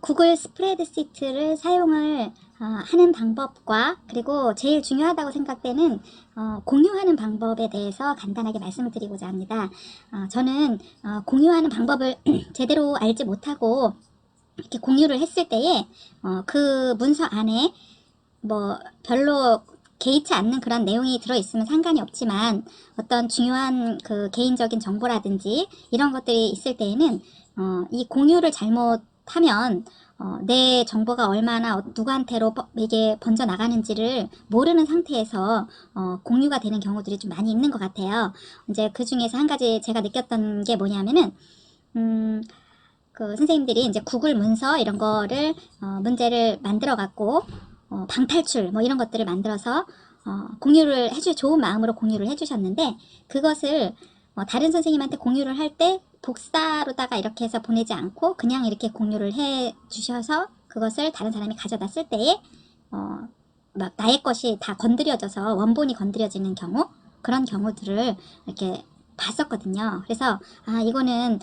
구글 스프레드시트를 사용을 하는 방법과 그리고 제일 중요하다고 생각되는 공유하는 방법에 대해서 간단하게 말씀을 드리고자 합니다. 저는 공유하는 방법을 제대로 알지 못하고 이렇게 공유를 했을 때에 그 문서 안에 뭐 별로 개의치 않는 그런 내용이 들어있으면 상관이 없지만 어떤 중요한 그 개인적인 정보라든지 이런 것들이 있을 때에는 이 공유를 잘못하면 내 정보가 얼마나 누구한테로 이게 번져 나가는지를 모르는 상태에서 공유가 되는 경우들이 좀 많이 있는 것 같아요. 이제 그 중에서 한 가지 제가 느꼈던 게 뭐냐면은 그 선생님들이 이제 구글 문서 이런 거를 문제를 만들어 갖고 방탈출 뭐 이런 것들을 만들어서 공유를 좋은 마음으로 공유를 해주셨는데 그것을 다른 선생님한테 공유를 할 때 복사로다가 이렇게 해서 보내지 않고 그냥 이렇게 공유를 해 주셔서 그것을 다른 사람이 가져다 쓸 때에 막 나의 것이 다 건드려져서 원본이 건드려지는 경우 그런 경우들을 이렇게 봤었거든요. 그래서 이거는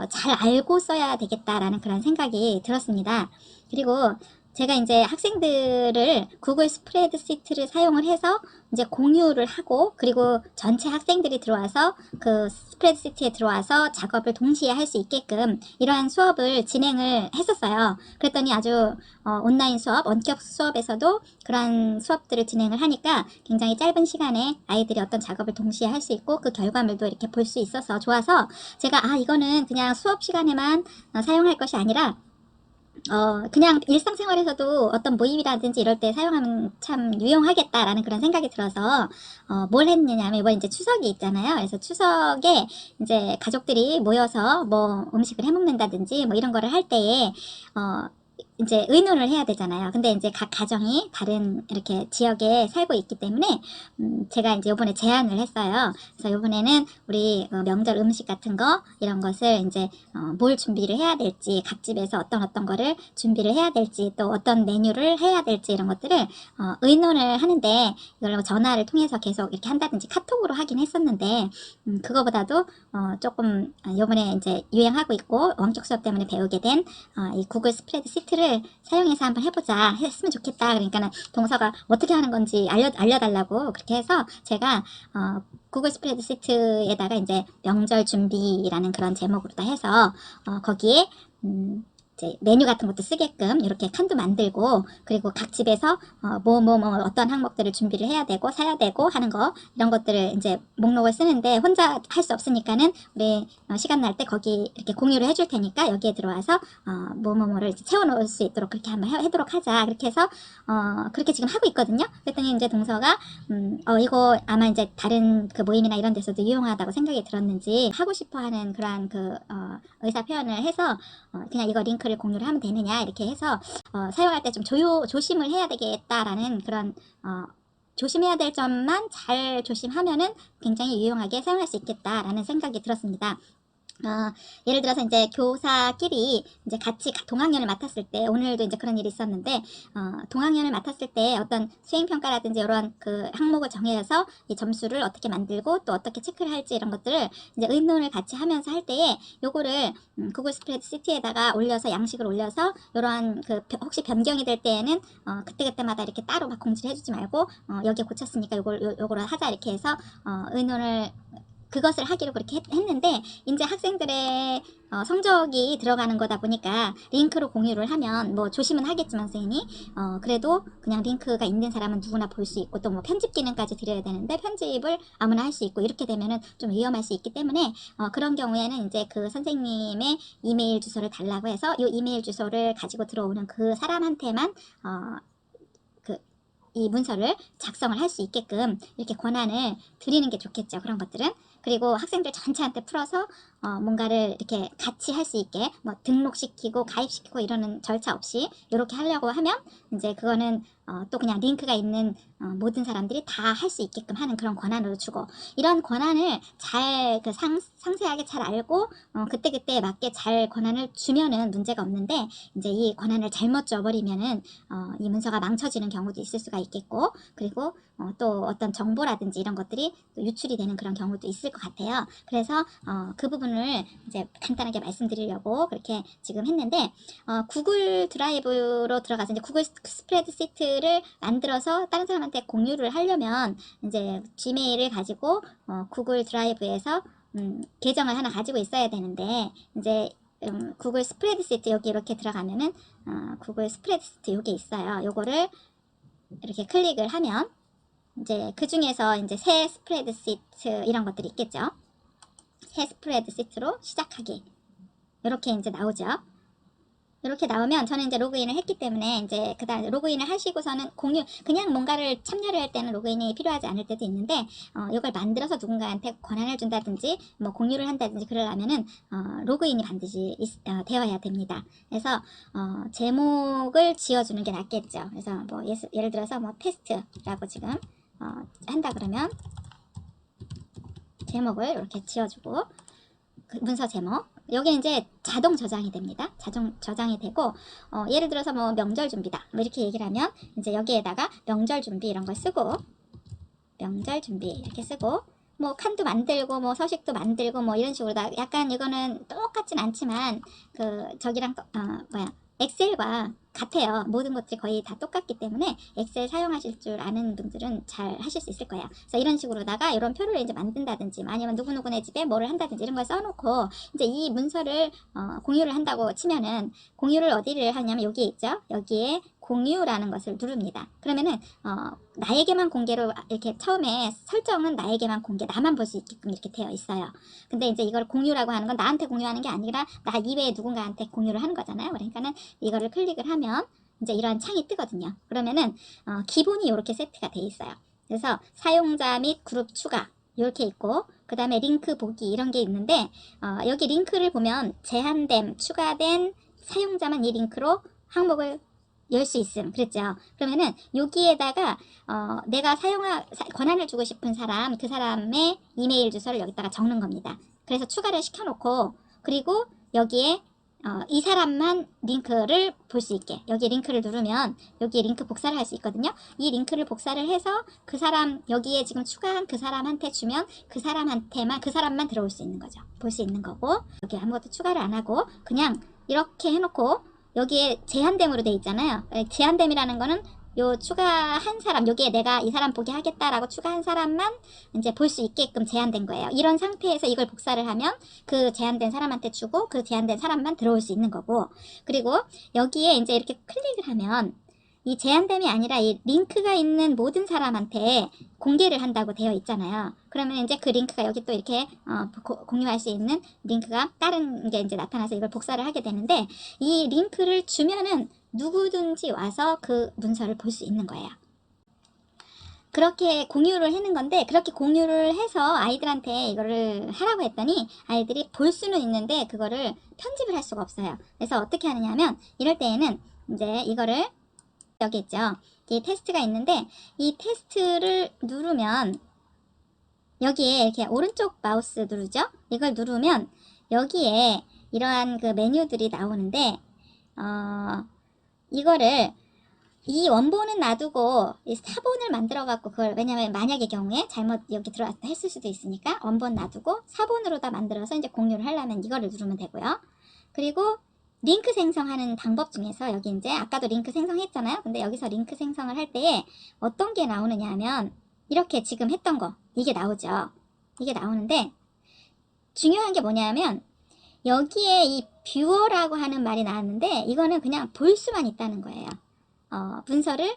잘 알고 써야 되겠다라는 그런 생각이 들었습니다. 그리고 제가 이제 학생들을 구글 스프레드시트를 사용을 해서 이제 공유를 하고 그리고 전체 학생들이 들어와서 그 스프레드시트에 들어와서 작업을 동시에 할 수 있게끔 이러한 수업을 진행을 했었어요. 그랬더니 아주 온라인 수업, 원격 수업에서도 그런 수업들을 진행을 하니까 굉장히 짧은 시간에 아이들이 어떤 작업을 동시에 할 수 있고 그 결과물도 이렇게 볼 수 있어서 좋아서 제가 이거는 그냥 수업 시간에만 사용할 것이 아니라 그냥 일상생활에서도 어떤 모임이라든지 이럴 때 사용하면 참 유용하겠다라는 그런 생각이 들어서, 뭘 했느냐면, 이번 이제 추석이 있잖아요. 그래서 추석에 이제 가족들이 모여서 뭐 음식을 해 먹는다든지 뭐 이런 거를 할 때에, 이제 의논을 해야 되잖아요. 근데 이제 각 가정이 다른 이렇게 지역에 살고 있기 때문에 제가 이제 요번에 제안을 했어요. 그래서 요번에는 우리 명절 음식 같은 거 이런 것을 이제 뭘 준비를 해야 될지 각 집에서 어떤 거를 준비를 해야 될지 또 어떤 메뉴를 해야 될지 이런 것들을 의논을 하는데 이걸 전화를 통해서 계속 이렇게 한다든지 카톡으로 하긴 했었는데 그거보다도 조금 요번에 이제 유행하고 있고 원격 수업 때문에 배우게 된 이 구글 스프레드 시트를 사용해서 한번 해보자 했으면 좋겠다. 그러니까는 동서가 어떻게 하는 건지 알려달라고 그렇게 해서 제가 구글 스프레드 시트에다가 이제 명절 준비라는 그런 제목으로 다 해서 거기에 이제 메뉴 같은 것도 쓰게끔 이렇게 칸도 만들고 그리고 각 집에서 어떤 항목들을 준비를 해야 되고 사야 되고 하는 거 이런 것들을 이제 목록을 쓰는데 혼자 할 수 없으니까는 우리 시간 날 때 거기 이렇게 공유를 해줄 테니까 여기에 들어와서 뭐를 채워놓을 수 있도록 그렇게 한번 해도록 하자 그렇게 해서 그렇게 지금 하고 있거든요. 그랬더니 이제 동서가 이거 아마 이제 다른 그 모임이나 이런 데서도 유용하다고 생각이 들었는지 하고 싶어하는 그러한 그 의사 표현을 해서 그냥 이거 링크를 공유를 하면 되느냐 이렇게 해서 사용할 때 좀 조심을 해야 되겠다라는 그런 조심해야 될 점만 잘 조심하면은 굉장히 유용하게 사용할 수 있겠다라는 생각이 들었습니다. 예를 들어서 이제 교사끼리 이제 같이 동학년을 맡았을 때 오늘도 이제 그런 일이 있었는데 동학년을 맡았을 때 어떤 수행평가라든지 이런 그 항목을 정해서 이 점수를 어떻게 만들고 또 어떻게 체크를 할지 이런 것들을 이제 의논을 같이 하면서 할 때에 요거를 구글 스프레드시트에다가 올려서 양식을 올려서 이러한 그 혹시 변경이 될 때에는 그때그때마다 이렇게 따로 막 공지를 해주지 말고 여기에 고쳤으니까 요거를 하자 이렇게 해서 의논을 그것을 하기로 그렇게 했는데 이제 학생들의 성적이 들어가는 거다 보니까 링크로 공유를 하면 뭐 조심은 하겠지만 선생님이 그래도 그냥 링크가 있는 사람은 누구나 볼 수 있고 또 뭐 편집 기능까지 드려야 되는데 편집을 아무나 할 수 있고 이렇게 되면은 좀 위험할 수 있기 때문에 그런 경우에는 이제 그 선생님의 이메일 주소를 달라고 해서 이 이메일 주소를 가지고 들어오는 그 사람한테만 이 문서를 작성을 할 수 있게끔 이렇게 권한을 드리는 게 좋겠죠. 그런 것들은. 그리고 학생들 전체한테 풀어서 뭔가를 이렇게 같이 할 수 있게 뭐 등록시키고 가입시키고 이러는 절차 없이 이렇게 하려고 하면 이제 그거는 또 그냥 링크가 있는 모든 사람들이 다 할 수 있게끔 하는 그런 권한으로 주고 이런 권한을 잘 상세하게 잘 알고 그때그때 맞게 잘 권한을 주면은 문제가 없는데 이제 이 권한을 잘못 줘버리면은 이 문서가 망쳐지는 경우도 있을 수가 있겠고 그리고 또 어떤 정보라든지 이런 것들이 또 유출이 되는 그런 경우도 있을 것 같아요. 그래서 그 부분을 부분을 이제 간단하게 말씀드리려고 그렇게 지금 했는데, 구글 드라이브로 들어가서 이제 구글 스프레드시트를 만들어서 다른 사람한테 공유를 하려면 이제 지메일을 가지고 구글 드라이브에서 계정을 하나 가지고 있어야 되는데, 이제 구글 스프레드시트 여기 이렇게 들어가면은 구글 스프레드시트 여기 있어요. 요거를 이렇게 클릭을 하면 이제 그 중에서 이제 새 스프레드시트 이런 것들이 있겠죠. 새 스프레드시트로 시작하기 이렇게 이제 나오죠. 이렇게 나오면 저는 이제 로그인을 했기 때문에 이제 그다음 로그인을 하시고서는 그냥 뭔가를 참여를 할 때는 로그인이 필요하지 않을 때도 있는데, 이걸 만들어서 누군가한테 권한을 준다든지 뭐 공유를 한다든지 그러려면은 로그인이 반드시 되어야 됩니다. 그래서 제목을 지어주는 게 낫겠죠. 그래서 뭐 예를 들어서 뭐 테스트라고 지금 한다 그러면 제목을 이렇게 지어주고, 그 문서 제목 여기 이제 자동 저장이 됩니다. 자동 저장이 되고, 예를 들어서 뭐 명절 준비다 뭐 이렇게 얘기를 하면 이제 여기에다가 명절 준비 이런 걸 쓰고, 명절 준비 이렇게 쓰고, 뭐 칸도 만들고 뭐 서식도 만들고 뭐 이런 식으로 다 약간 이거는 똑같진 않지만 그 저기랑 엑셀과 같아요. 모든 것들이 거의 다 똑같기 때문에 엑셀 사용하실 줄 아는 분들은 잘 하실 수 있을 거예요. 그래서 이런 식으로다가 이런 표를 이제 만든다든지 아니면 누구누구네 집에 뭐를 한다든지 이런 걸 써놓고, 이제 이 문서를 공유를 한다고 치면은 공유를 어디를 하냐면 여기에 있죠. 여기에 공유라는 것을 누릅니다. 그러면은 나에게만 공개로 이렇게 처음에 설정은 나에게만 공개, 나만 볼 수 있게끔 이렇게 되어 있어요. 근데 이제 이걸 공유라고 하는 건 나한테 공유하는 게 아니라 나 이외에 누군가한테 공유를 하는 거잖아요. 그러니까는 이거를 클릭을 하면 이제 이런 창이 뜨거든요. 그러면은 기본이 이렇게 세트가 돼 있어요. 그래서 사용자 및 그룹 추가 이렇게 있고, 그 다음에 링크 보기 이런 게 있는데, 여기 링크를 보면 제한됨, 추가된 사용자만 이 링크로 항목을 열 수 있음 그랬죠. 그러면은 여기에다가 내가 권한을 주고 싶은 사람, 그 사람의 이메일 주소를 여기다가 적는 겁니다. 그래서 추가를 시켜놓고, 그리고 여기에 이 사람만 링크를 볼 수 있게 여기 링크를 누르면 여기에 링크 복사를 할 수 있거든요. 이 링크를 복사를 해서 그 사람, 여기에 지금 추가한 그 사람한테 주면 그 사람만 들어올 수 있는 거죠. 볼 수 있는 거고, 여기 아무것도 추가를 안 하고 그냥 이렇게 해놓고, 여기에 제한됨으로 돼 있잖아요. 제한됨이라는 거는 요 추가한 사람, 여기에 내가 이 사람 보게 하겠다라고 추가한 사람만 이제 볼 수 있게끔 제한된 거예요. 이런 상태에서 이걸 복사를 하면 그 제한된 사람한테 주고 그 제한된 사람만 들어올 수 있는 거고, 그리고 여기에 이제 이렇게 클릭을 하면 이 제한됨이 아니라 이 링크가 있는 모든 사람한테 공개를 한다고 되어 있잖아요. 그러면 이제 그 링크가 여기 또 이렇게 공유할 수 있는 링크가 다른 게 이제 나타나서 이걸 복사를 하게 되는데, 이 링크를 주면은 누구든지 와서 그 문서를 볼 수 있는 거예요. 그렇게 공유를 하는 건데, 그렇게 공유를 해서 아이들한테 이거를 하라고 했더니 아이들이 볼 수는 있는데 그거를 편집을 할 수가 없어요. 그래서 어떻게 하느냐 하면, 이럴 때에는 이제 이거를 여기 있죠. 이 테스트가 있는데 이 테스트를 누르면 여기에 이렇게 오른쪽 마우스 누르죠. 이걸 누르면 여기에 이러한 그 메뉴들이 나오는데, 이거를 이 원본은 놔두고 이 사본을 만들어 갖고 그걸, 왜냐면 만약의 경우에 잘못 여기 들어왔다 했을 수도 있으니까 원본 놔두고 사본으로 다 만들어서 이제 공유를 하려면 이거를 누르면 되고요. 그리고 링크 생성하는 방법 중에서 여기 이제 아까도 링크 생성했잖아요. 근데 여기서 링크 생성을 할 때에 어떤 게 나오느냐 하면 이렇게 지금 했던 거 이게 나오죠. 이게 나오는데 중요한 게 뭐냐면 여기에 이 뷰어라고 하는 말이 나왔는데 이거는 그냥 볼 수만 있다는 거예요. 문서를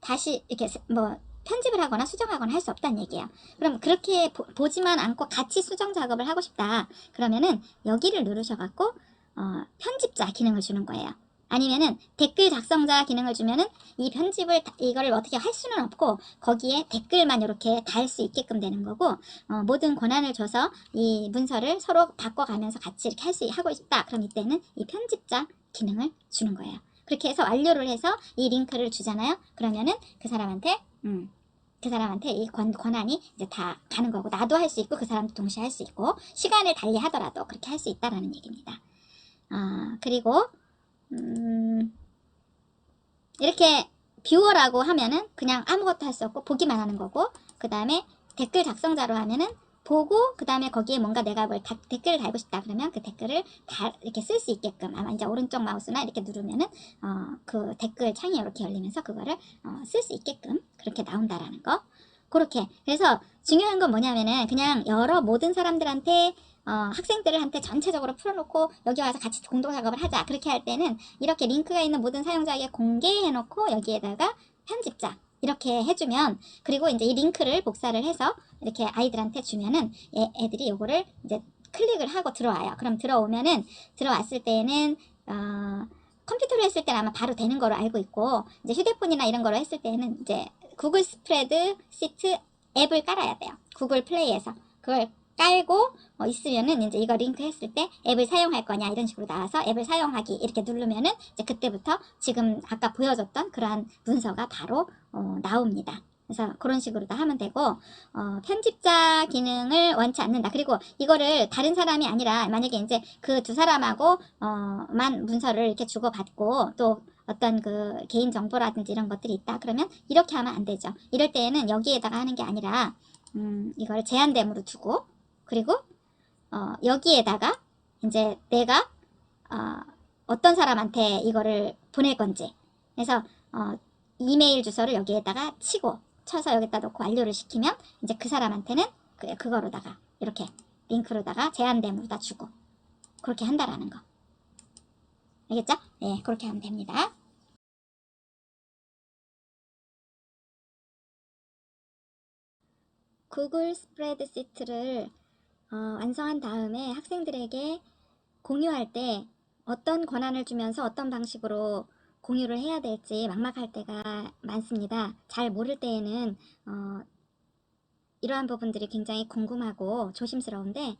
다시 이렇게 뭐 편집을 하거나 수정하거나 할 수 없다는 얘기예요. 그럼 그렇게 보지만 않고 같이 수정 작업을 하고 싶다 그러면은 여기를 누르셔갖고 편집자 기능을 주는 거예요. 아니면은 댓글 작성자 기능을 주면은 이 편집을 이거를 어떻게 할 수는 없고 거기에 댓글만 이렇게 달 수 있게끔 되는 거고, 모든 권한을 줘서 이 문서를 서로 바꿔가면서 같이 이렇게 하고 싶다 그럼 이때는 이 편집자 기능을 주는 거예요. 그렇게 해서 완료를 해서 이 링크를 주잖아요. 그러면은 그 사람한테 이 권한이 이제 다 가는 거고, 나도 할 수 있고 그 사람도 동시에 할 수 있고 시간을 달리 하더라도 그렇게 할 수 있다라는 얘기입니다. 그리고 이렇게 뷰어라고 하면은 그냥 아무것도 할 수 없고 보기만 하는 거고, 그 다음에 댓글 작성자로 하면은 보고 그 다음에 거기에 뭔가 내가 댓글을 달고 싶다 그러면 그 댓글을 이렇게 쓸 수 있게끔 아마 이제 오른쪽 마우스나 이렇게 누르면은 그 댓글 창이 이렇게 열리면서 그거를 쓸 수 있게끔 그렇게 나온다라는 거. 그렇게. 그래서 중요한 건 뭐냐면은 그냥 모든 사람들한테 학생들한테 전체적으로 풀어놓고 여기 와서 같이 공동작업을 하자 그렇게 할 때는 이렇게 링크가 있는 모든 사용자에게 공개해놓고 여기에다가 편집자 이렇게 해주면, 그리고 이제 이 링크를 복사를 해서 이렇게 아이들한테 주면은 애들이 요거를 이제 클릭을 하고 들어와요. 그럼 들어왔을 때는 컴퓨터로 했을 때는 아마 바로 되는 거로 알고 있고, 이제 휴대폰이나 이런 거로 했을 때는 이제 구글 스프레드 시트 앱을 깔아야 돼요. 구글 플레이에서 그걸 깔고 있으면은 이제 이거 링크 했을 때 앱을 사용할 거냐 이런 식으로 나와서 앱을 사용하기 이렇게 누르면은 이제 그때부터 지금 아까 보여줬던 그러한 문서가 바로 나옵니다. 그래서 그런 식으로 다 하면 되고, 편집자 기능을 원치 않는다. 그리고 이거를 다른 사람이 아니라 만약에 이제 그 두 사람하고 만 문서를 이렇게 주고받고 또 어떤 그 개인 정보라든지 이런 것들이 있다 그러면 이렇게 하면 안 되죠. 이럴 때에는 여기에다가 하는 게 아니라 이걸 제한됨으로 두고, 그리고 여기에다가 이제 내가 어떤 사람한테 이거를 보낼 건지, 그래서 이메일 주소를 여기에다가 쳐서 여기다 놓고 완료를 시키면 이제 그 사람한테는 그거로다가 이렇게 링크로다가 제한됨으로다 주고 그렇게 한다라는 거. 알겠죠? 네, 그렇게 하면 됩니다. 구글 스프레드시트를 완성한 다음에 학생들에게 공유할 때 어떤 권한을 주면서 어떤 방식으로 공유를 해야 될지 막막할 때가 많습니다. 잘 모를 때에는 이러한 부분들이 굉장히 궁금하고 조심스러운데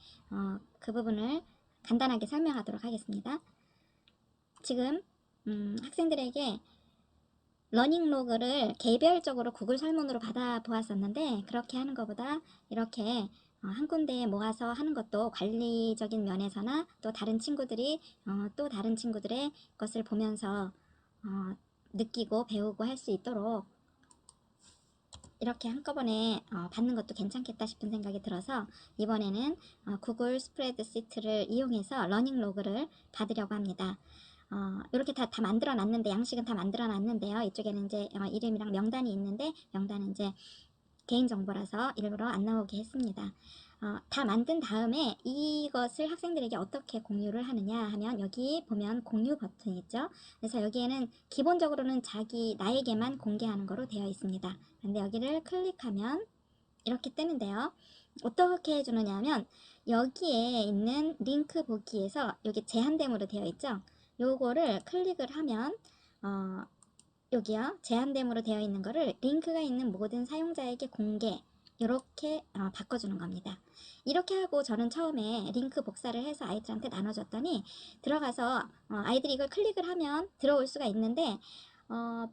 그 부분을 간단하게 설명하도록 하겠습니다. 지금 학생들에게 러닝 로그를 개별적으로 구글 설문으로 받아 보았었는데, 그렇게 하는 것보다 이렇게 한 군데에 모아서 하는 것도 관리적인 면에서나 또 다른 친구들이 또 다른 친구들의 것을 보면서 느끼고 배우고 할 수 있도록 이렇게 한꺼번에 받는 것도 괜찮겠다 싶은 생각이 들어서 이번에는 구글 스프레드시트를 이용해서 러닝 로그를 받으려고 합니다. 이렇게 다 만들어 놨는데, 양식은 다 만들어 놨는데요. 이쪽에는 이제 이름이랑 명단이 있는데, 명단은 이제 개인정보라서 일부러 안 나오게 했습니다. 다 만든 다음에 이것을 학생들에게 어떻게 공유를 하느냐 하면, 여기 보면 공유 버튼이 있죠. 그래서 여기에는 기본적으로는 나에게만 공개하는 거로 되어 있습니다. 근데 여기를 클릭하면 이렇게 뜨는데요. 어떻게 해주느냐 하면, 여기에 있는 링크 보기에서 여기 제한됨으로 되어 있죠. 요거를 클릭을 하면 여기요, 제한됨으로 되어 있는 거를 링크가 있는 모든 사용자에게 공개, 이렇게 바꿔주는 겁니다. 이렇게 하고 저는 처음에 링크 복사를 해서 아이들한테 나눠줬더니 들어가서 아이들이 이걸 클릭을 하면 들어올 수가 있는데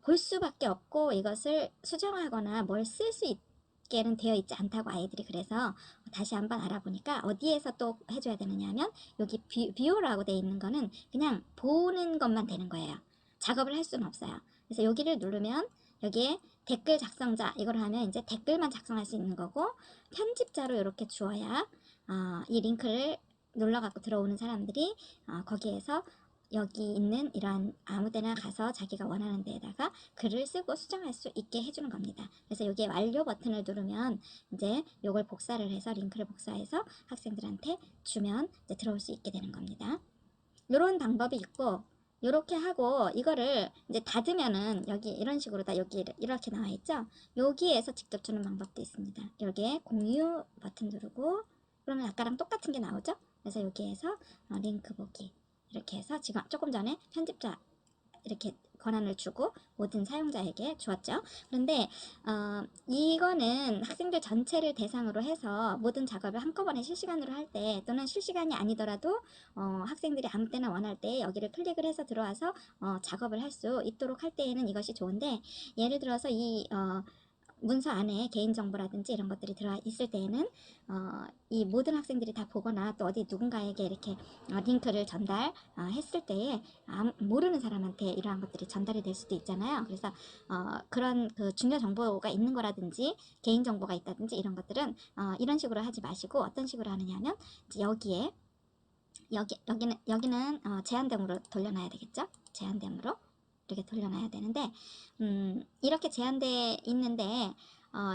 볼 수밖에 없고 이것을 수정하거나 뭘 쓸 수 있게는 되어 있지 않다고 아이들이 그래서 다시 한번 알아보니까 어디에서 또 해줘야 되느냐 하면, 여기 뷰어라고 되어 있는 거는 그냥 보는 것만 되는 거예요. 작업을 할 수는 없어요. 그래서 여기를 누르면 여기에 댓글 작성자 이걸 하면 이제 댓글만 작성할 수 있는 거고, 편집자로 이렇게 주어야 이 링크를 눌러갖고 들어오는 사람들이 거기에서 여기 있는 이러한 아무데나 가서 자기가 원하는 데에다가 글을 쓰고 수정할 수 있게 해주는 겁니다. 그래서 여기에 완료 버튼을 누르면 이제 요걸 복사를 해서 링크를 복사해서 학생들한테 주면 이제 들어올 수 있게 되는 겁니다. 이런 방법이 있고, 요렇게 하고 이거를 이제 닫으면은 여기 이런 식으로 다 여기 이렇게 나와 있죠. 여기에서 직접 주는 방법도 있습니다. 여기에 공유 버튼 누르고 그러면 아까랑 똑같은 게 나오죠. 그래서 여기에서 링크 보기 이렇게 해서 지금 조금 전에 편집자 이렇게 권한을 주고 모든 사용자에게 주었죠. 그런데 이거는 학생들 전체를 대상으로 해서 모든 작업을 한꺼번에 실시간으로 할 때, 또는 실시간이 아니더라도 학생들이 아무 때나 원할 때 여기를 클릭을 해서 들어와서 작업을 할 수 있도록 할 때에는 이것이 좋은데, 예를 들어서 이 문서 안에 개인정보라든지 이런 것들이 들어가 있을 때에는 이 모든 학생들이 다 보거나 또 어디 누군가에게 이렇게 링크를 전달했을 때에 모르는 사람한테 이러한 것들이 전달이 될 수도 있잖아요. 그래서 그런 그 중요 정보가 있는 거라든지 개인정보가 있다든지 이런 것들은 이런 식으로 하지 마시고 어떤 식으로 하느냐면 이제 여기는 제한됨으로 돌려놔야 되겠죠. 제한됨으로 이렇게 돌려놔야 되는데 이렇게 제한돼 있는데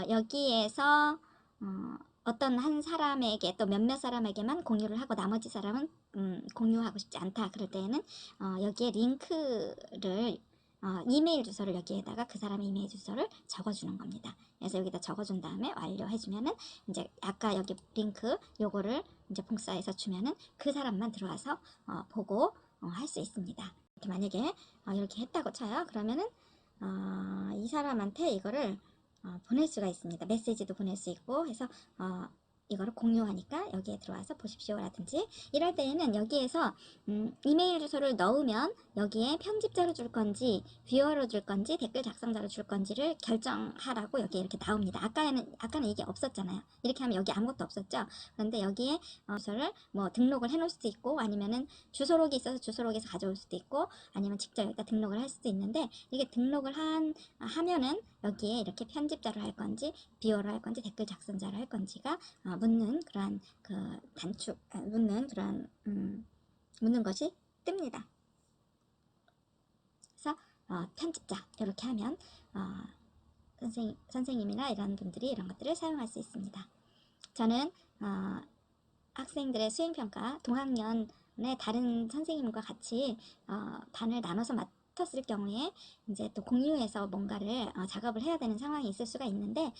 여기에서 어떤 한 사람에게 또 몇몇 사람에게만 공유를 하고 나머지 사람은 공유하고 싶지 않다. 그럴 때에는 여기에 링크를 이메일 주소를 여기에다가 그 사람의 이메일 주소를 적어주는 겁니다. 그래서 여기다 적어준 다음에 완료해주면은 이제 아까 여기 링크 요거를 이제 복사해서 주면은 그 사람만 들어와서 보고 할 수 있습니다. 이렇게 만약에 이렇게 했다고 쳐요. 그러면은 이 사람한테 이거를 보낼 수가 있습니다. 메시지도 보낼 수 있고 해서 이거를 공유하니까 여기에 들어와서 보십시오 라든지 이럴 때에는 여기에서 이메일 주소를 넣으면 여기에 편집자로 줄 건지 뷰어로 줄 건지 댓글 작성자로 줄 건지를 결정하라고 여기에 이렇게 나옵니다. 아까는 이게 없었잖아요. 이렇게 하면 여기 아무것도 없었죠. 그런데 여기에 주소를 뭐 등록을 해 놓을 수도 있고 아니면은 주소록이 있어서 주소록에서 가져올 수도 있고 아니면 직접 여기다 등록을 할 수도 있는데 이게 등록을 하면은 여기에 이렇게 편집자로 할 건지 뷰어로 할 건지 댓글 작성자로 할 건지가 묻는 그러한 그 단축 묻는 그러한 묻는 것이 뜹니다. 그래서 편집자 이렇게 하면 선생님이나 이런 분들이 이런 것들을 사용할 수 있습니다. 저는 학생들의 수행평가 동학년의 다른 선생님과 같이 반을 나눠서 맡았을 경우에 이제 또 공유해서 뭔가를 작업을 해야 되는 상황이 있을 수가 있는데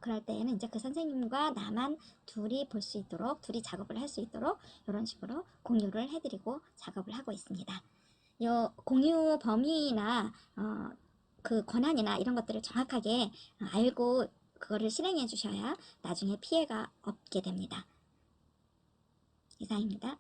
그럴 때에는 이제 그 선생님과 나만 둘이 볼 수 있도록 둘이 작업을 할 수 있도록 이런 식으로 공유를 해드리고 작업을 하고 있습니다. 요 공유 범위나 그 권한이나 이런 것들을 정확하게 알고 그거를 실행해 주셔야 나중에 피해가 없게 됩니다. 이상입니다.